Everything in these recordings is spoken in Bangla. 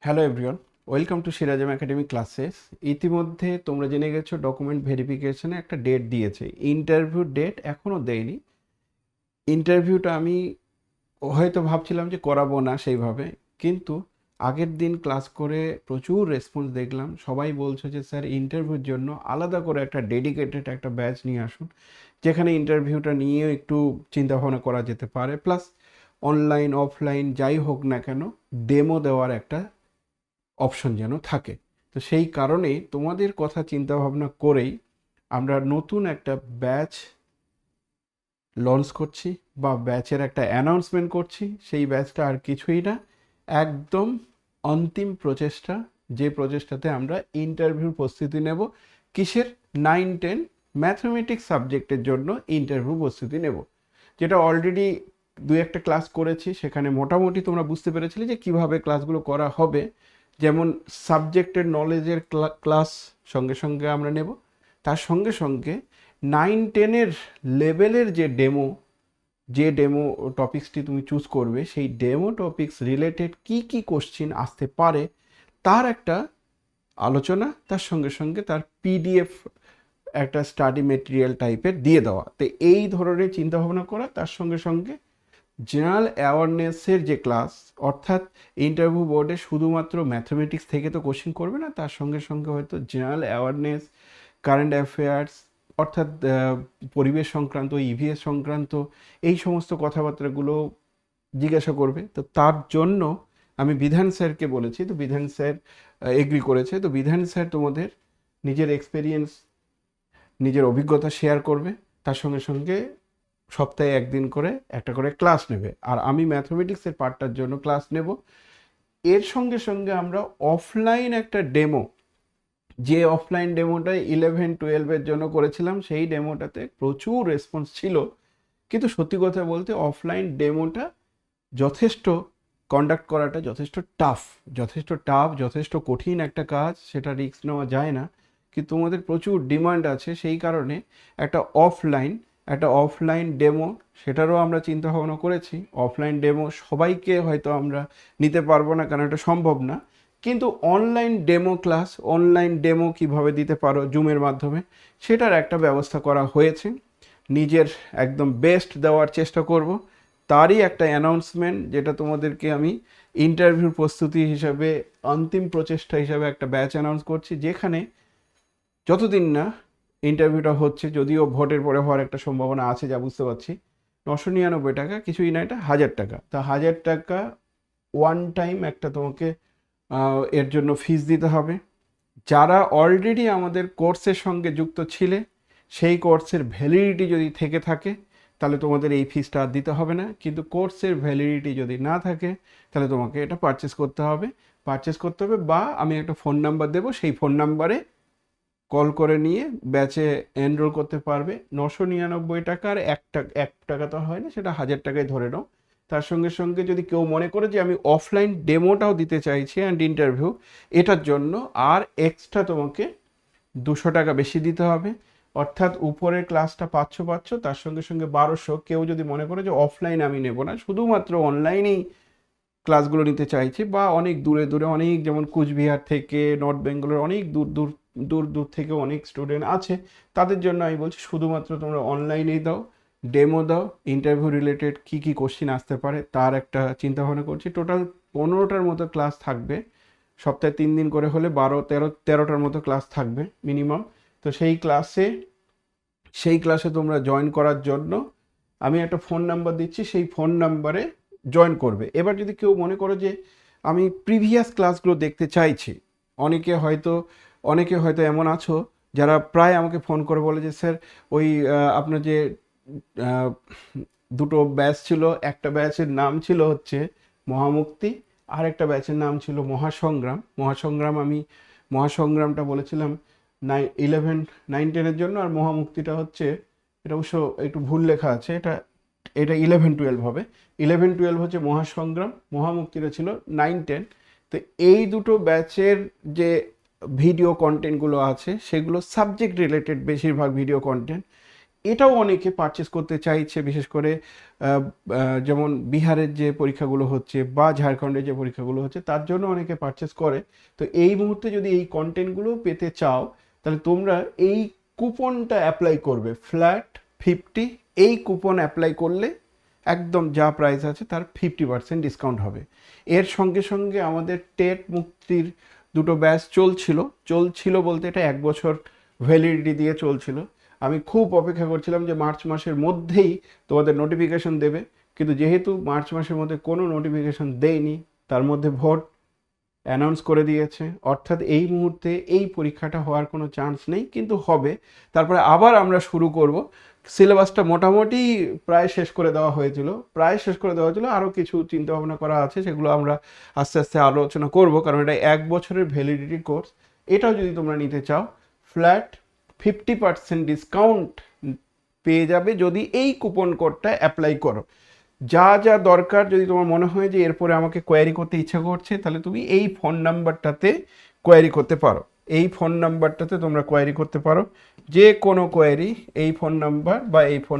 Hello everyone, welcome to Sirajam academy classes. ইতিমধ্যে তোমরা জেনে গেছো ডকুমেন্ট ভেরিফিকেশনে একটা ডেট দিয়েছে। ইন্টারভিউ ডেট এখনও দেয়নি। ইন্টারভিউটা আমি হয়তো ভাবছিলাম যে করাবো না সেইভাবে, কিন্তু আগের দিন ক্লাস করে প্রচুর রেসপন্স দেখলাম। সবাই বলছে যে স্যার ইন্টারভিউর জন্য আলাদা করে একটা ডেডিকেটেড একটা ব্যাচ নিয়ে আসুন, যেখানে ইন্টারভিউটা নিয়েও একটু চিন্তাভাবনা করা যেতে পারে, প্লাস অনলাইন অফলাইন যাই হোক না কেন ডেমো দেওয়ার একটা অপশন যেন থাকে। তো সেই কারণেই তোমাদের কথা চিন্তা ভাবনা করেই আমরা নতুন একটা ব্যাচ লঞ্চ করছি বা ব্যাচের একটা অ্যানাউন্সমেন্ট করছি। সেই ব্যাচটা আর কিছুই না, একদম অন্তিম প্রচেষ্টা, যে প্রচেষ্টাতে আমরা ইন্টারভিউর প্রস্তুতি নেব। কিসের? 9-10 ম্যাথমেটিক্স সাবজেক্টের জন্য ইন্টারভিউ প্রস্তুতি নেব, যেটা অলরেডি দু একটা ক্লাস করেছি। সেখানে মোটামুটি তোমরা বুঝতে পেরেছিলে যে কিভাবে ক্লাসগুলো করা হবে। যেমন সাবজেক্টের নলেজের ক্লাস সঙ্গে সঙ্গে আমরা নেব, তার সঙ্গে সঙ্গে 9-10-এর লেভেলের যে ডেমো টপিক্সটি তুমি চুজ করবে, সেই ডেমো টপিক্স রিলেটেড কি কি কোশ্চিন আসতে পারে তার একটা আলোচনা, তার সঙ্গে সঙ্গে তার পিডিএফ একটা স্টাডি মেটেরিয়াল টাইপের দিয়ে দেওয়া। তো এই ধরনের চিন্তাভাবনা করা, তার সঙ্গে সঙ্গে জেনারেল অ্যাওয়ারনেসের যে ক্লাস, অর্থাৎ ইন্টারভিউ বোর্ডে শুধুমাত্র ম্যাথমেটিক্স থেকে তো কোশ্চিন করবে না, তার সঙ্গে সঙ্গে হয়তো জেনারেল অ্যাওয়ারনেস, কারেন্ট অ্যাফেয়ার্স, অর্থাৎ পরিবেশ সংক্রান্ত, ইভিএস সংক্রান্ত এই সমস্ত কথাবার্তাগুলো জিজ্ঞাসা করবে। তো তার জন্য আমি বিধান স্যারকে বলেছি, তো বিধান স্যার এগ্রি করেছে। তো বিধান স্যার তোমাদের নিজের এক্সপেরিয়েন্স, নিজের অভিজ্ঞতা শেয়ার করবে, তার সঙ্গে সঙ্গে সপ্তাহে একদিন করে একটা করে ক্লাস নেবে, আর আমি ম্যাথমেটিক্সের পার্টটার জন্য ক্লাস নেব। এর সঙ্গে সঙ্গে আমরা অফলাইন একটা ডেমো, যে অফলাইন ডেমোটা 11-12-এর জন্য করেছিলাম, সেই ডেমোটাতে প্রচুর রেসপন্স ছিল। কিন্তু সত্যি কথা বলতে অফলাইন ডেমোটা যথেষ্ট কন্ডাক্ট করাটা যথেষ্ট টাফ, যথেষ্ট কঠিন একটা কাজ, সেটা রিস্ক নেওয়া যায় না। কিন্তু তোমাদের প্রচুর ডিমান্ড আছে, সেই কারণে একটা অফলাইন ডেমো সেটারও আমরা চিন্তা ভাবনা করেছি। অফলাইন ডেমো সবাইকে হয়তো আমরা নিতে পারবো না, কারণ এটা সম্ভব না। কিন্তু অনলাইন ডেমো কিভাবে দিতে পারো জুমের মাধ্যমে, সেটার একটা ব্যবস্থা করা হয়েছে। নিজের একদম বেস্ট দেওয়ার চেষ্টা করব, তারই একটা অ্যানাউন্সমেন্ট, যেটা তোমাদেরকে আমি ইন্টারভিউর প্রস্তুতি হিসাবে অন্তিম প্রচেষ্টা হিসাবে একটা ব্যাচ অ্যানাউন্স করছি, যেখানে যতদিন না ইন্টারভিউটা হচ্ছে, যদিও ভোটের পরে হওয়ার একটা সম্ভাবনা আছে যা বুঝতে পারছি, 999 টাকা কিছুই না, এটা 1000 টাকা। তা 1000 টাকা ওয়ান টাইম একটা তোমাকে এর জন্য ফিস দিতে হবে। যারা অলরেডি আমাদের কোর্সের সঙ্গে যুক্ত ছিলে, সেই কোর্সের ভ্যালিডিটি যদি থেকে থাকে, তাহলে তোমাদের এই ফিসটা আর দিতে হবে না। কিন্তু কোর্সের ভ্যালিডিটি যদি না থাকে, তাহলে তোমাকে এটা পারচেস করতে হবে, বা আমি একটা ফোন নাম্বার দেবো, সেই ফোন নাম্বারে কল করে নিয়ে ব্যাচে এনরোল করতে পারবে। 999 টাকা, আর 1 টাকা তো হয় না, সেটা 1000 টাকায় ধরে নাও। তার সঙ্গে সঙ্গে যদি কেউ মনে করে যে আমি অফলাইন ডেমোটাও দিতে চাইছি অ্যান্ড ইন্টারভিউ, এটার জন্য আর এক্সট্রা তোমাকে 200 টাকা বেশি দিতে হবে। অর্থাৎ উপরের ক্লাসটা পাচ্ছ, তার সঙ্গে সঙ্গে 1200। কেউ যদি মনে করে যে অফলাইন আমি নেব না, শুধুমাত্র অনলাইনেই ক্লাসগুলো নিতে চাইছে, বা অনেক দূরে দূরে, অনেক যেমন কুচবিহার থেকে নর্থ বেঙ্গলের অনেক দূর দূর দূর দূর থেকে অনেক স্টুডেন্ট আছে, তাদের জন্য আমি বলছি শুধুমাত্র তোমরা অনলাইনেই দাও, ডেমো দাও। ইন্টারভিউ রিলেটেড কী কী কোশ্চিন আসতে পারে তার একটা চিন্তাভাবনা করছি। টোটাল 15টার মতো ক্লাস থাকবে, সপ্তাহে 3 দিন করে হলে 12-13টার মতো ক্লাস থাকবে মিনিমাম। তো সেই ক্লাসে তোমরা জয়েন করার জন্য আমি একটা ফোন নাম্বার দিচ্ছি, সেই ফোন নাম্বারে জয়েন করবে। এবার যদি কেউ মনে করো যে আমি প্রিভিয়াস ক্লাসগুলো দেখতে চাইছি, অনেকে হয়তো অনেকে হয়তো এমন আছো যারা প্রায় আমাকে ফোন করে বলে যে স্যার, ওই আপনার যে আহ, দুটো ব্যাচ ছিল, একটা ব্যাচের নাম ছিল হচ্ছে মহামুক্তি, আর একটা ব্যাচের নাম ছিল মহাসংগ্রাম। আমি মহাসংগ্রামটা বলেছিলাম 9-11-9-10-এর জন্য, আর মহামুক্তিটা হচ্ছে, এটা অবশ্য একটু ভুল লেখা আছে, এটা এটা 11-12 হবে। 11-12 হচ্ছে মহাসংগ্রাম, মহামুক্তিটা ছিল 9-10। তো এই দুটো ব্যাচের যে ভিডিও কন্টেন্টগুলো আছে, সেগুলো সাবজেক্ট রিলেটেড বেশিরভাগ ভিডিও কন্টেন্ট। এটাও অনেকে পারচেস করতে চাইছে, বিশেষ করে যেমন বিহারের যে পরীক্ষাগুলো হচ্ছে বা ঝাড়খণ্ডের যে পরীক্ষাগুলো হচ্ছে তার জন্য অনেকে পারচেস করে। তো এই মুহূর্তে যদি এই কন্টেন্টগুলো পেতে চাও তাহলে তোমরা এই কুপনটা অ্যাপ্লাই করবে, FLAT50। এই কুপন অ্যাপ্লাই করলে একদম যা প্রাইস আছে তার 50% ডিসকাউন্ট হবে। এর সঙ্গে সঙ্গে আমাদের টেট মুক্তির দুটো ব্যাচ চলছিল বলতে এটা 1 বছর ভ্যালিডিটি দিয়ে চলছিল। আমি খুব অপেক্ষা করছিলাম যে মার্চ মাসের মধ্যেই তোমাদের নোটিফিকেশন দেবে, কিন্তু যেহেতু মার্চ মাসের মধ্যে কোনো নোটিফিকেশন দেয়নি, তার মধ্যে ভোট অ্যানাউন্স করে দিয়েছে, অর্থাৎ এই মুহূর্তে এই পরীক্ষাটা হওয়ার কোনো চান্স নেই, কিন্তু হবে। তারপরে আবার আমরা শুরু করব। সিলেবাসটা মোটামুটি প্রায় শেষ করে দেওয়া হয়েছিল, আরও কিছু চিন্তা ভাবনা করা আছে, সেগুলো আমরা আস্তে আস্তে আলোচনা করব, কারণ এটা 1 বছরের ভ্যালিডিটি কোর্স। এটাও যদি তোমরা নিতে চাও, ফ্ল্যাট 50% ডিসকাউন্ট পেয়ে যাবে যদি এই কুপন কোডটা অ্যাপ্লাই করো। যা যা দরকার, যদি তোমার মনে হয় যে এরপরে আমাকে কোয়ারি করতে ইচ্ছা করছে, তাহলে তুমি এই ফোন নাম্বারটাতে কোয়ারি করতে পারো। এই ফোন নাম্বারটাতে তোমরা কোয়ারি করতে পারো, যে কোনো কোয়ারি। এই ফোন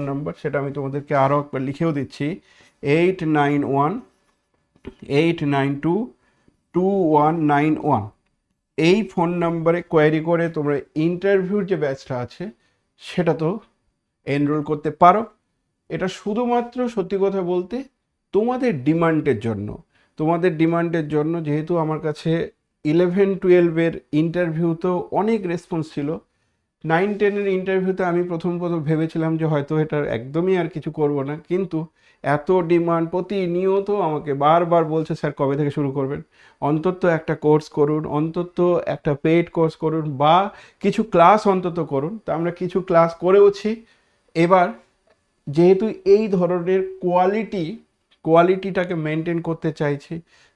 নাম্বার সেটা আমি তোমাদেরকে আরও একবার লিখেও দিচ্ছি, 8918922191। এই ফোন নাম্বারে কোয়ারি করে তোমরা ইন্টারভিউর যে ব্যাচটা আছে সেটা তো এনরোল করতে পারো। এটা শুধুমাত্র সত্যি কথা বলতে তোমাদের ডিমান্ডের জন্য, যেহেতু আমার কাছে 11-12-এর ইন্টারভিউতেও অনেক রেসপন্স ছিল। 9-10-এর ইন্টারভিউতে আমি প্রথম ভেবেছিলাম যে হয়তো এটার একদমই আর কিছু করব না, কিন্তু এত ডিমান্ড, প্রতিনিয়ত আমাকে বারবার বলছে স্যার কবে থেকে শুরু করবেন, অন্তত একটা কোর্স করুন, অন্তত একটা পেইড কোর্স করুন, বা কিছু ক্লাস অন্তত করুন। তা আমরা কিছু ক্লাস করেওছি। এবার যেহেতু এই ধরনের কোয়ালিটিটাকে মেনটেন করতে চাইছি,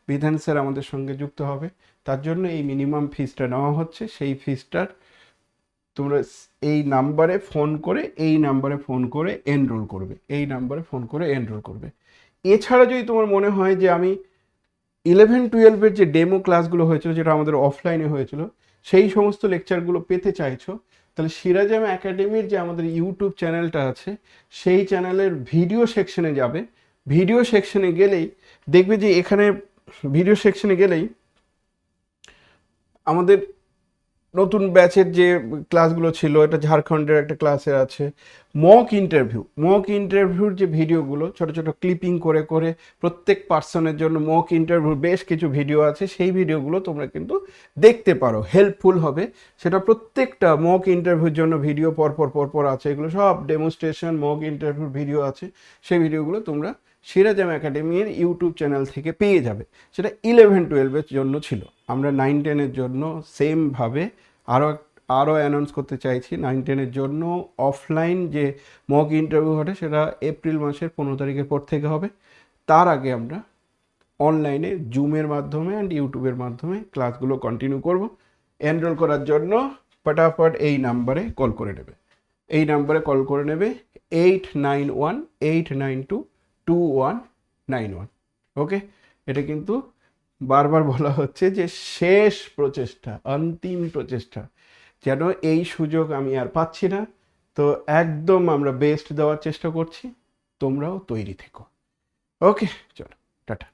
বিধান স্যার আমাদের সঙ্গে যুক্ত হবে, তার জন্য এই মিনিমাম ফিসটা নেওয়া হচ্ছে। সেই ফিসটার তোমরা এই নাম্বারে ফোন করে এনরোল করবে। এছাড়া যদি তোমার মনে হয় যে আমি 11-12-এর যে ডেমো ক্লাসগুলো হয়েছিল, যেটা আমাদের অফলাইনে হয়েছিল, সেই সমস্ত লেকচারগুলো পেতে চাইছো, তাহলে সিরাজাম একাডেমির যে আমাদের ইউটিউব চ্যানেলটা আছে, সেই চ্যানেলের ভিডিও সেকশনে যাবে। ভিডিও সেকশনে গেলেই দেখবে যে এখানে আমাদের নতুন ব্যাচের যে ক্লাসগুলো ছিল, এটা ঝাড়খণ্ডের একটা ক্লাসে আছে। মক ইন্টারভিউর যে ভিডিওগুলো ছোট ছোট ক্লিপিং করে করে প্রত্যেক পার্সনের জন্য মক ইন্টারভিউর বেশ কিছু ভিডিও আছে, সেই ভিডিওগুলো তোমরা কিন্তু দেখতে পারো, হেল্পফুল হবে সেটা। প্রত্যেকটা মক ইন্টারভিউর জন্য ভিডিও পরপর আছে, এগুলো সব ডেমনস্ট্রেশন মক ইন্টারভিউর ভিডিও আছে। সেই ভিডিওগুলো তোমরা সিরাজাম একাডেমির ইউটিউব চ্যানেল থেকে পেয়ে যাবে। সেটা 11-12-এর জন্য ছিল। আমরা 9-10-এর জন্য সেমভাবে আরও অ্যানাউন্স করতে চাইছি। 9-10-এর জন্য অফলাইন যে মক ইন্টারভিউ হবে সেটা এপ্রিল মাসের 15 তারিখের পর থেকে হবে। তার আগে আমরা অনলাইনে জুমের মাধ্যমে অ্যান্ড ইউটিউবের মাধ্যমে ক্লাসগুলো কন্টিনিউ করব। এনরোল করার জন্য ফটাফট এই নাম্বারে কল করে নেবে 8918922191। ওকে, এটা কিন্তু বারবার বলা হচ্ছে যে শেষ প্রচেষ্টা, অন্তিম প্রচেষ্টা, যেন এই সুযোগ আমি আর পাচ্ছি না। তো একদম আমরা বেস্ট দেওয়ার চেষ্টা করছি, তোমরাও তৈরি থেকো। ওকে, চলো, টাটা।